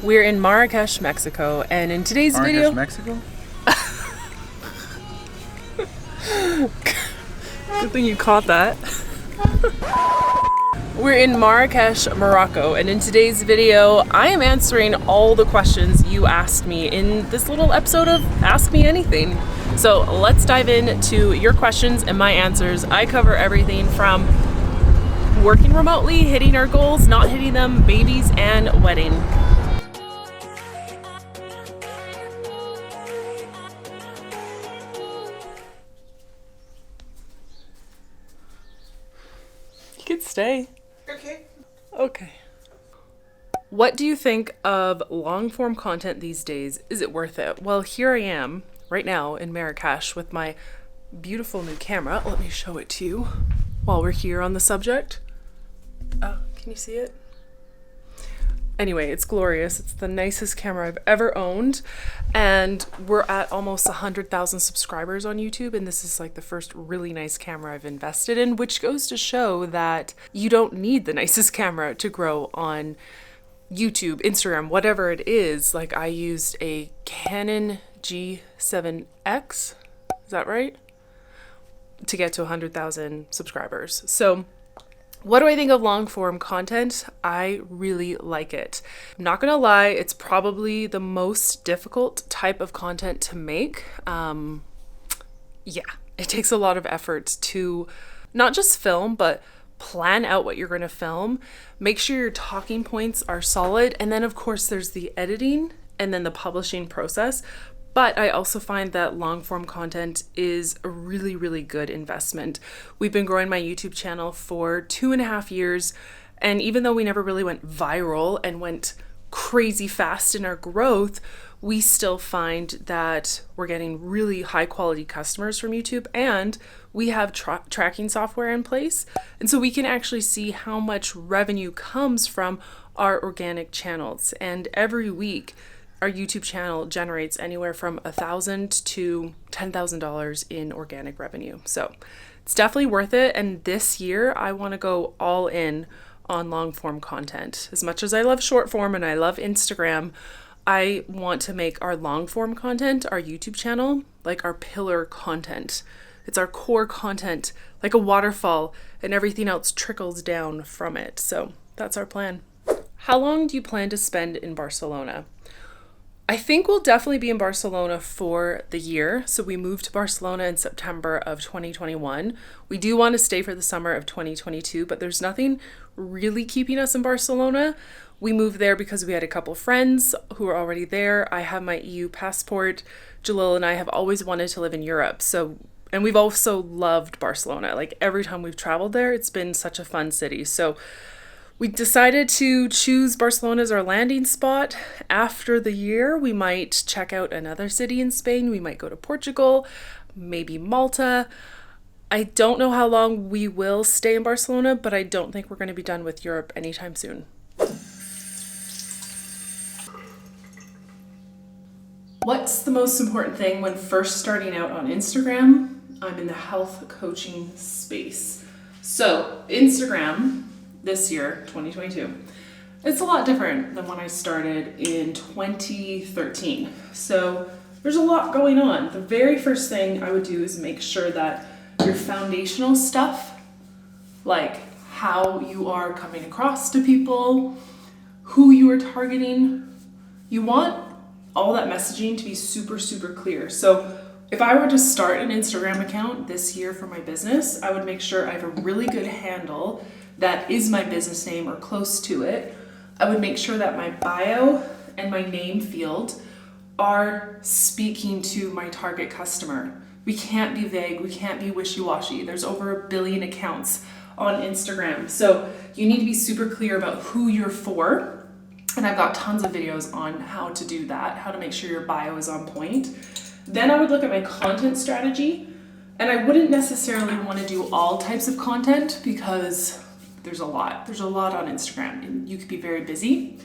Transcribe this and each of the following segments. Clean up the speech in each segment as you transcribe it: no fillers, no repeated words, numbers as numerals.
We're in Marrakesh, Mexico, and in today's video... Mexico? Good thing you caught that. We're in Marrakesh, Morocco, and in today's video, I am answering all the questions you asked me in this little episode of Ask Me Anything. So let's dive into your questions and my answers. I cover everything from working remotely, hitting our goals, not hitting them, babies, and wedding. You could stay. Okay. What do you think of long form content these days? Is it worth it? Well, here I am right now in Marrakesh with my beautiful new camera. Let me show it to you while we're here on the subject. Can you see it? Anyway, it's glorious. It's the nicest camera I've ever owned. And we're at almost 100,000 subscribers on YouTube. And this is like the first really nice camera I've invested in, which goes to show that you don't need the nicest camera to grow on YouTube, Instagram, whatever it is. Like I used a Canon G7X, is that right? To get to 100,000 subscribers. So what do I think of long form content? I really like it. I'm not gonna lie, it's probably the most difficult type of content to make. Yeah, it takes a lot of effort to not just film, but plan out what you're gonna film. Make sure your talking points are solid. And then of course there's the editing and then the publishing process. But I also find that long form content is a really, really good investment. We've been growing my YouTube channel for 2.5 years. And even though we never really went viral and went crazy fast in our growth, we still find that we're getting really high quality customers from YouTube, and we have tracking software in place. And so we can actually see how much revenue comes from our organic channels. And every week, our YouTube channel generates anywhere from $1,000 to $10,000 in organic revenue. So it's definitely worth it. And this year I want to go all in on long form content. As much as I love short form and I love Instagram, I want to make our long form content, our YouTube channel, like our pillar content. It's our core content, like a waterfall, and everything else trickles down from it. So that's our plan. How long do you plan to spend in Barcelona? I think we'll definitely be in Barcelona for the year. So we moved to Barcelona in September of 2021. We do want to stay for the summer of 2022, but there's nothing really keeping us in Barcelona. We moved there because we had a couple friends who were already there. I have my EU passport. Jalil and I have always wanted to live in Europe. And we've also loved Barcelona. Like every time we've traveled there, it's been such a fun city. So we decided to choose Barcelona as our landing spot. After the year, we might check out another city in Spain. We might go to Portugal, maybe Malta. I don't know how long we will stay in Barcelona, but I don't think we're going to be done with Europe anytime soon. What's the most important thing when first starting out on Instagram? I'm in the health coaching space. So Instagram this year, 2022, it's a lot different than when I started in 2013. So there's a lot going on. The very first thing I would do is make sure that your foundational stuff, like how you are coming across to people, who you are targeting, you want all that messaging to be super, super clear. So if I were to start an Instagram account this year for my business, I would make sure I have a really good handle that is my business name or close to it. I would make sure that my bio and my name field are speaking to my target customer. We can't be vague, we can't be wishy-washy. There's over 1 billion accounts on Instagram. So you need to be super clear about who you're for. And I've got tons of videos on how to do that, how to make sure your bio is on point. Then I would look at my content strategy, and I wouldn't necessarily want to do all types of content because there's a lot on Instagram and you could be very busy,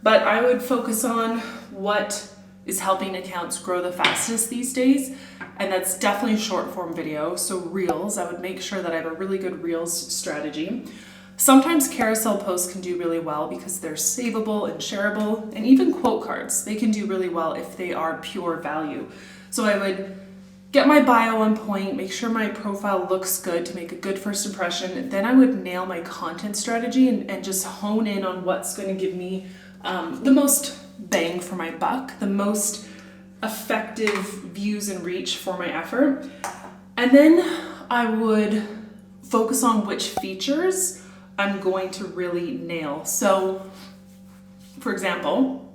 but I would focus on what is helping accounts grow the fastest these days. And that's definitely short form video. So Reels, I would make sure that I have a really good Reels strategy. Sometimes carousel posts can do really well because they're savable and shareable, and even quote cards, they can do really well if they are pure value. So I would get my bio on point, make sure my profile looks good to make a good first impression. Then I would nail my content strategy and just hone in on what's going to give me the most bang for my buck, the most effective views and reach for my effort. And then I would focus on which features I'm going to really nail. So, for example,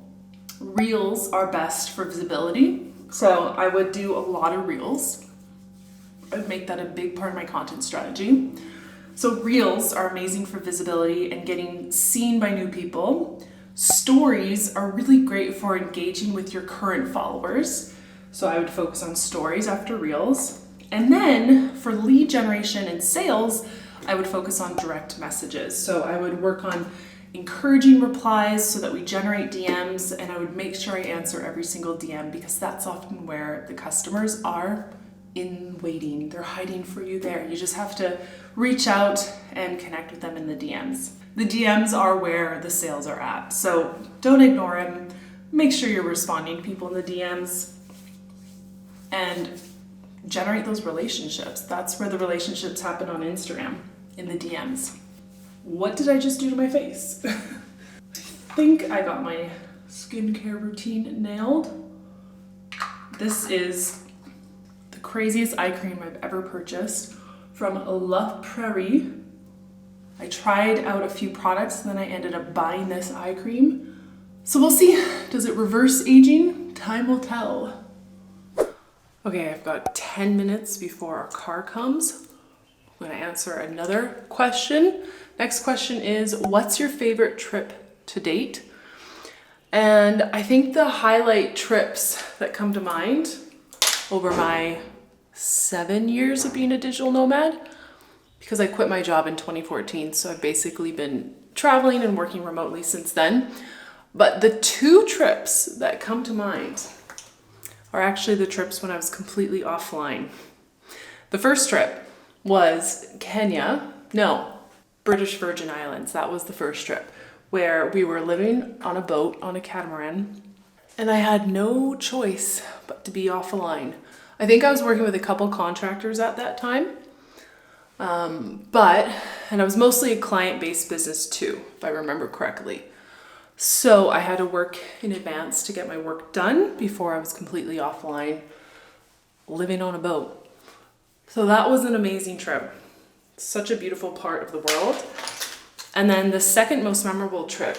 reels are best for visibility. So I would do a lot of reels. I would make that a big part of my content strategy. So reels are amazing for visibility and getting seen by new people. Stories are really great for engaging with your current followers. So I would focus on stories after reels. And then for lead generation and sales, I would focus on direct messages. So I would work on encouraging replies so that we generate DMs, and I would make sure I answer every single DM because that's often where the customers are in waiting. They're hiding for you there. You just have to reach out and connect with them in the DMs. The DMs are where the sales are at. So don't ignore them. Make sure you're responding to people in the DMs and generate those relationships. That's where the relationships happen on Instagram, in the DMs. What did I just do to my face? I think I got my skincare routine nailed. This is the craziest eye cream I've ever purchased from La Prairie. I tried out a few products and then I ended up buying this eye cream. So we'll see. Does it reverse aging? Time will tell. Okay, I've got 10 minutes before our car comes. I'm gonna answer another question. Next question is, what's your favorite trip to date? And I think the highlight trips that come to mind over my 7 years of being a digital nomad, because I quit my job in 2014, so I've basically been traveling and working remotely since then. But the two trips that come to mind are actually the trips when I was completely offline. The first trip was British Virgin Islands. That was the first trip where we were living on a boat on a catamaran and I had no choice but to be offline. I think I was working with a couple contractors at that time. And I was mostly a client-based business too, if I remember correctly. So I had to work in advance to get my work done before I was completely offline, living on a boat. So that was an amazing trip. Such a beautiful part of the world. And then the second most memorable trip,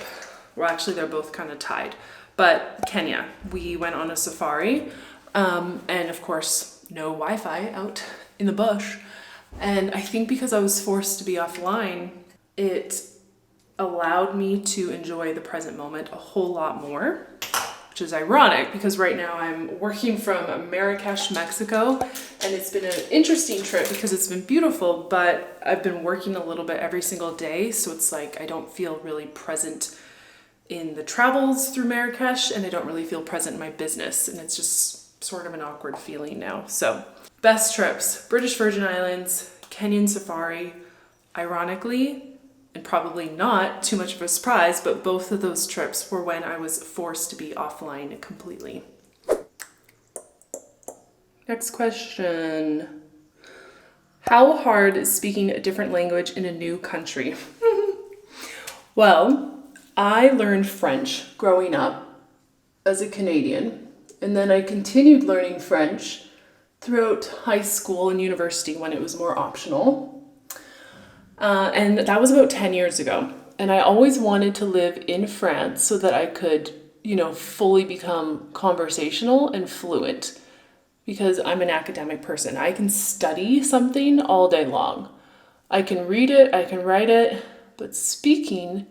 well, actually they're both kind of tied, but Kenya. We went on a safari, and of course, no Wi-Fi out in the bush. And I think because I was forced to be offline, it allowed me to enjoy the present moment a whole lot more, which is ironic because right now I'm working from Marrakesh, Mexico, and it's been an interesting trip because it's been beautiful, but I've been working a little bit every single day, so it's like I don't feel really present in the travels through Marrakesh, and I don't really feel present in my business, and it's just sort of an awkward feeling now. So, best trips, British Virgin Islands, Kenyan safari, ironically, and probably not too much of a surprise, but both of those trips were when I was forced to be offline completely. Next question. How hard is speaking a different language in a new country? Well, I learned French growing up as a Canadian, and then I continued learning French throughout high school and university when it was more optional. And that was about 10 years ago. And I always wanted to live in France so that I could, fully become conversational and fluent, because I'm an academic person. I can study something all day long. I can read it, I can write it, but speaking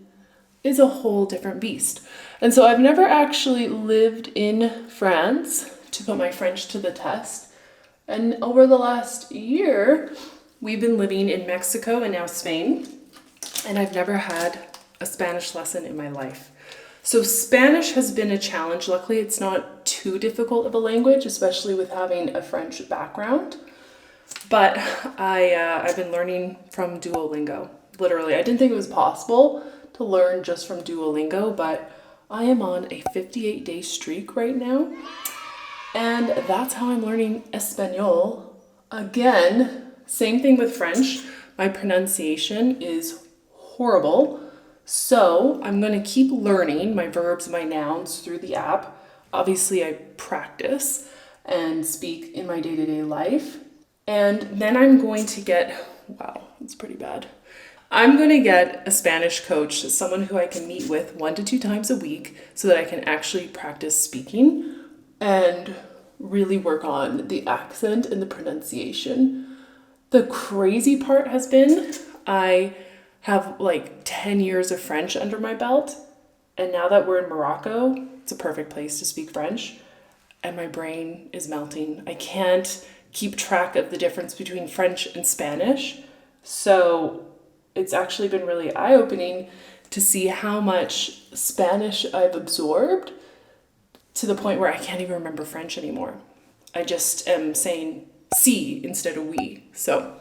is a whole different beast. And so I've never actually lived in France to put my French to the test. And over the last year, we've been living in Mexico and now Spain, and I've never had a Spanish lesson in my life. So Spanish has been a challenge. Luckily, it's not too difficult of a language, especially with having a French background. But I've been learning from Duolingo, Literally, I didn't think it was possible to learn just from Duolingo, but I am on a 58-day streak right now. And that's how I'm learning Espanol. Again, same thing with French. My pronunciation is horrible. So I'm going to keep learning my verbs, my nouns through the app. Obviously, I practice and speak in my day-to-day life. And then I'm going to get, wow, it's pretty bad. I'm going to get a Spanish coach, someone who I can meet with 1 to 2 times a week so that I can actually practice speaking and really work on the accent and the pronunciation. The crazy part has been I have like 10 years of French under my belt, and now that we're in Morocco, it's a perfect place to speak French, and my brain is melting. I can't keep track of the difference between French and Spanish, so it's actually been really eye-opening to see how much Spanish I've absorbed to the point where I can't even remember French anymore. I just am saying si instead of we. So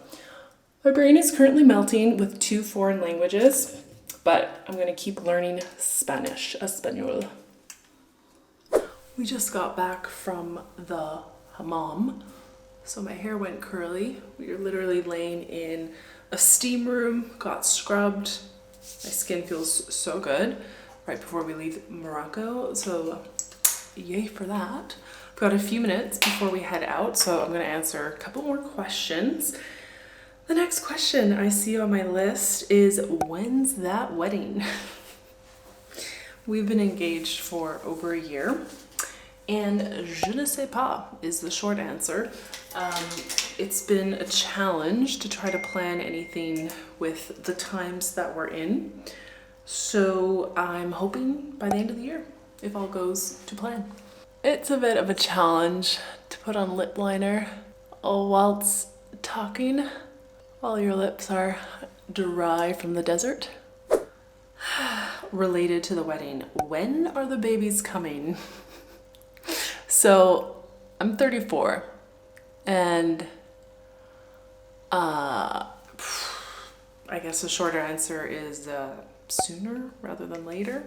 my brain is currently melting with 2 foreign languages, but I'm gonna keep learning Spanish, Espanol. We just got back from the hammam, so my hair went curly. We were literally laying in a steam room, got scrubbed. My skin feels so good right before we leave Morocco, so yay for that. I've got a few minutes before we head out, so I'm going to answer a couple more questions. The next question I see on my list is, when's that wedding? We've been engaged for over a year, and je ne sais pas is the short answer. It's been a challenge to try to plan anything with the times that we're in. So I'm hoping by the end of the year, if all goes to plan. It's a bit of a challenge to put on lip liner whilst talking, while your lips are dry from the desert. Related to the wedding, when are the babies coming? So I'm 34. And I guess the shorter answer is sooner rather than later.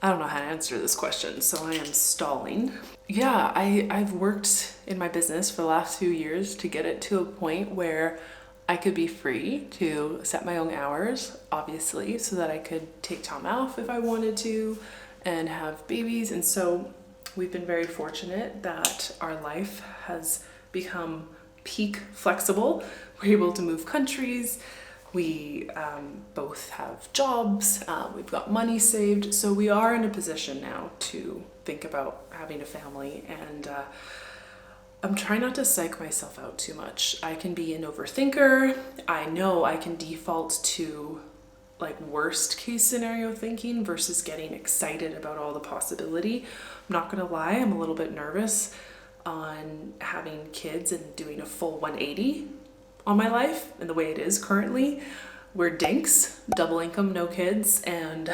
I don't know how to answer this question, so I am stalling. Yeah, I've worked in my business for the last few years to get it to a point where I could be free to set my own hours, obviously, so that I could take time off if I wanted to and have babies. And so we've been very fortunate that our life has become peak flexible. We're able to move countries. We both have jobs. We've got money saved. So we are in a position now to think about having a family, and I'm trying not to psych myself out too much. I can be an overthinker. I know I can default to like worst case scenario thinking versus getting excited about all the possibility. I'm not gonna lie, I'm a little bit nervous on having kids and doing a full 180 on my life and the way it is currently. We're dinks, double income, no kids, and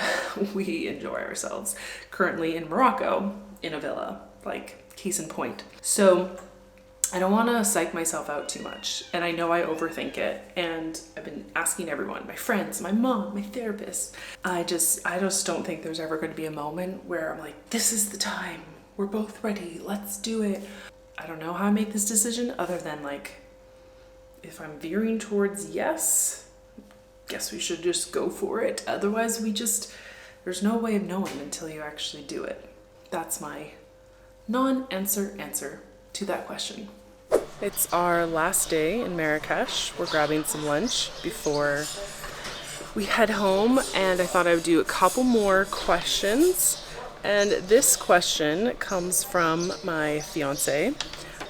we enjoy ourselves currently in Morocco in a villa, like case in point. So I don't want to psych myself out too much, and I know I overthink it, and I've been asking everyone, my friends, my mom, my therapist. I just don't think there's ever going to be a moment where I'm like, this is the time, we're both ready, let's do it. I don't know how I make this decision other than like, if I'm veering towards yes, guess we should just go for it. Otherwise there's no way of knowing until you actually do it. That's my non-answer answer to that question. It's our last day in Marrakesh. We're grabbing some lunch before we head home, and I thought I would do a couple more questions. And this question comes from my fiance.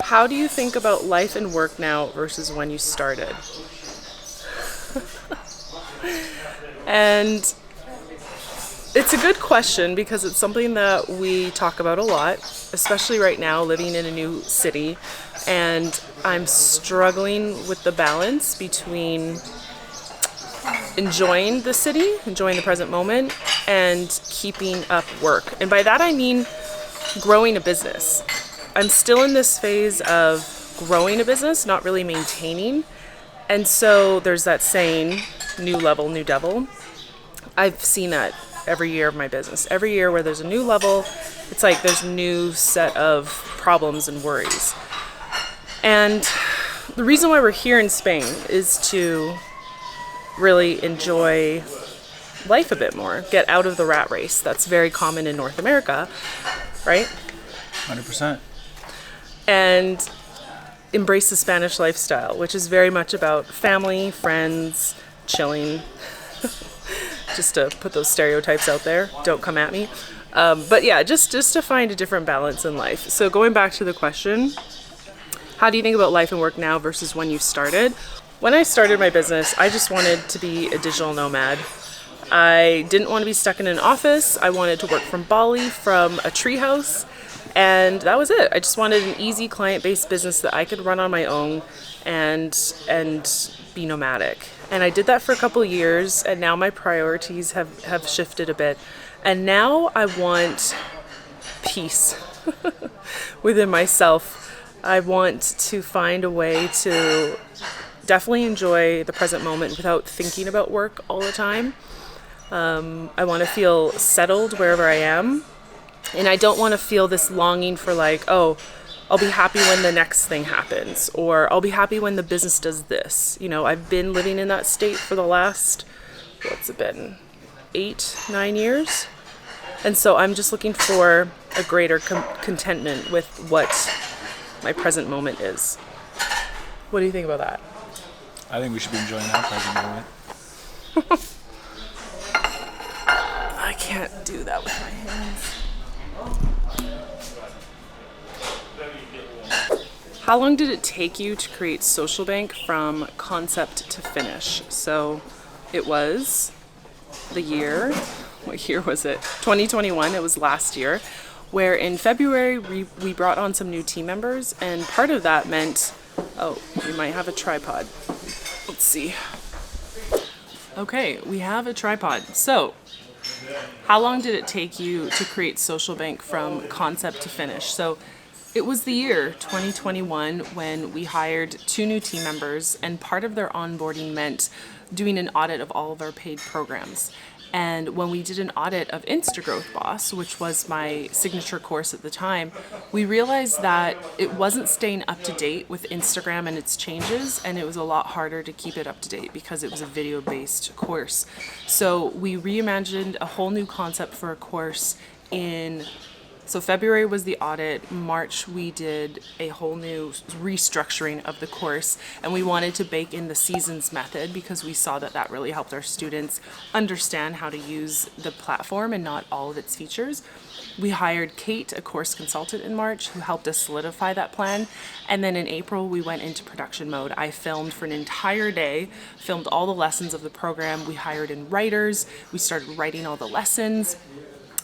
How do you think about life and work now versus when you started? And it's a good question because it's something that we talk about a lot, especially right now living in a new city. And I'm struggling with the balance between enjoying the city, enjoying the present moment, and keeping up work. And by that I mean growing a business. I'm still in this phase of growing a business, not really maintaining. And so there's that saying, new level, new devil. I've seen that every year of my business. Every year where there's a new level, it's like there's a new set of problems and worries. And the reason why we're here in Spain is to really enjoy life a bit more, get out of the rat race that's very common in North America, right? 100%. And embrace the Spanish lifestyle, which is very much about family, friends, chilling. Just to put those stereotypes out there, don't come at me. But yeah, just to find a different balance in life. So going back to the question, how do you think about life and work now versus when you started? When I started my business, I just wanted to be a digital nomad. I didn't want to be stuck in an office. I wanted to work from Bali, from a treehouse, and that was it. I just wanted an easy client-based business that I could run on my own and be nomadic. And I did that for a couple of years, and now my priorities have shifted a bit. And now I want peace within myself. I want to find a way to definitely enjoy the present moment without thinking about work all the time. I want to feel settled wherever I am. And I don't want to feel this longing for like, oh, I'll be happy when the next thing happens, or I'll be happy when the business does this. You know, I've been living in that state for the last, what's it been, 8-9 years? And so I'm just looking for a greater contentment with what my present moment is. What do you think about that? I think we should be enjoying our present moment. I can't do that with my hands. How long did it take you to create Social Bank from concept to finish? So it was the year, what year was it? 2021, it was last year, where in February we brought on some new team members, and part of that meant, oh, we might have a tripod. Let's see. Okay, we have a tripod. So how long did it take you to create Social Bank from concept to finish? So it was the year 2021 when we hired 2 new team members, and part of their onboarding meant doing an audit of all of our paid programs. And when we did an audit of Instagrowth Boss, which was my signature course at the time, we realized that it wasn't staying up to date with Instagram and its changes, and it was a lot harder to keep it up to date because it was a video-based course. So we reimagined a whole new concept for a course So February was the audit. March, we did a whole new restructuring of the course, and we wanted to bake in the seasons method because we saw that that really helped our students understand how to use the platform and not all of its features. We hired Kate, a course consultant in March, who helped us solidify that plan. And then in April, we went into production mode. I filmed for an entire day, filmed all the lessons of the program. We hired in writers. We started writing all the lessons.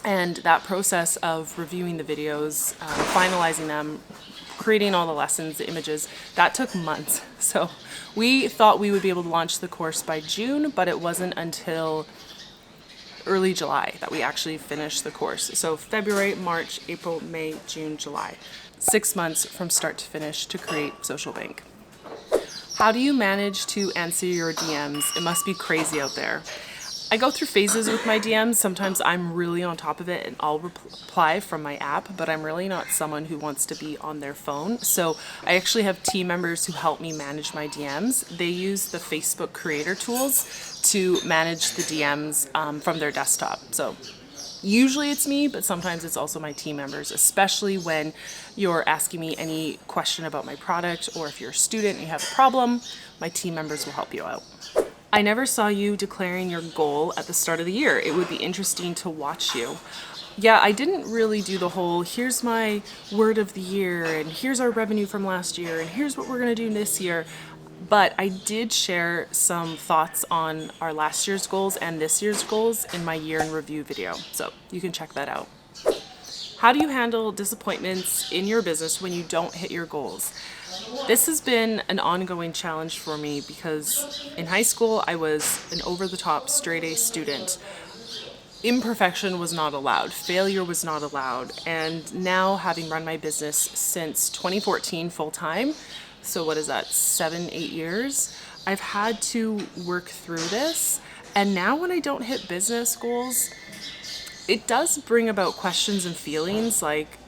And that process of reviewing the videos, finalizing them, creating all the lessons, the images, that took months. So we thought we would be able to launch the course by June, but it wasn't until early July that we actually finished the course. So February, March, April, May, June, July. 6 months from start to finish to create Social Bank. How do you manage to answer your DMs? It must be crazy out there. I go through phases with my DMs. Sometimes I'm really on top of it and I'll reply from my app, but I'm really not someone who wants to be on their phone. So I actually have team members who help me manage my DMs. They use the Facebook creator tools to manage the DMs from their desktop. So usually it's me, but sometimes it's also my team members, especially when you're asking me any question about my product, or if you're a student and you have a problem, my team members will help you out. I never saw you declaring your goal at the start of the year. It would be interesting to watch you. Yeah, I didn't really do the whole, here's my word of the year, and here's our revenue from last year, and here's what we're gonna do this year. But I did share some thoughts on our last year's goals and this year's goals in my year in review video. So you can check that out. How do you handle disappointments in your business when you don't hit your goals? This has been an ongoing challenge for me because in high school I was an over-the-top straight-A student. Imperfection was not allowed, failure was not allowed, and now having run my business since 2014 full-time, so what is that, 7-8 years, I've had to work through this. And now when I don't hit business goals, it does bring about questions and feelings like,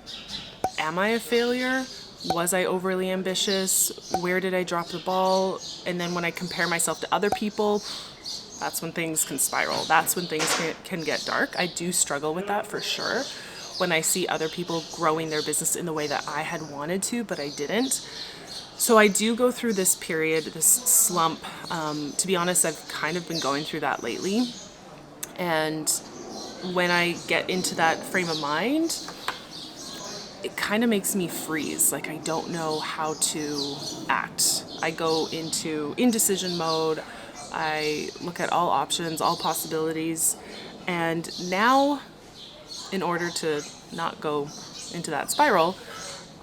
am I a failure? Was I overly ambitious? Where did I drop the ball? And then when I compare myself to other people, that's when things can spiral. That's when things can get dark. I do struggle with that for sure. When I see other people growing their business in the way that I had wanted to, but I didn't. So I do go through this period, this slump. To be honest, I've kind of been going through that lately. And when I get into that frame of mind, it kind of makes me freeze. Like, I don't know how to act. I go into indecision mode. I look at all options, all possibilities. And now, in order to not go into that spiral,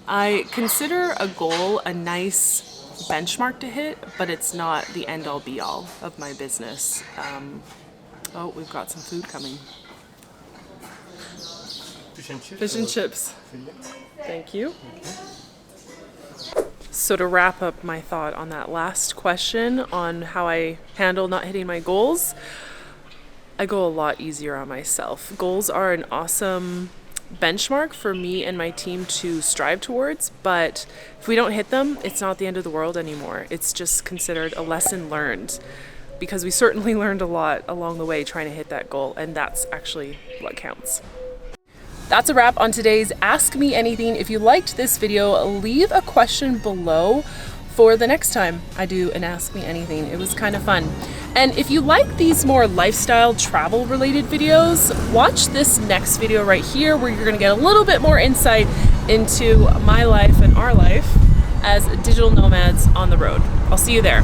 I consider a goal a nice benchmark to hit, but it's not the end all be all of my business. Oh, we've got some food coming. Fish and chips. Thank you. So to wrap up my thought on that last question on how I handle not hitting my goals, I go a lot easier on myself. Goals are an awesome benchmark for me and my team to strive towards, but if we don't hit them, it's not the end of the world anymore. It's just considered a lesson learned, because we certainly learned a lot along the way trying to hit that goal, and that's actually what counts. That's a wrap on today's Ask Me Anything. If you liked this video, leave a question below for the next time I do an Ask Me Anything. It was kind of fun. And if you like these more lifestyle travel related videos, watch this next video right here where you're gonna get a little bit more insight into my life and our life as digital nomads on the road. I'll see you there.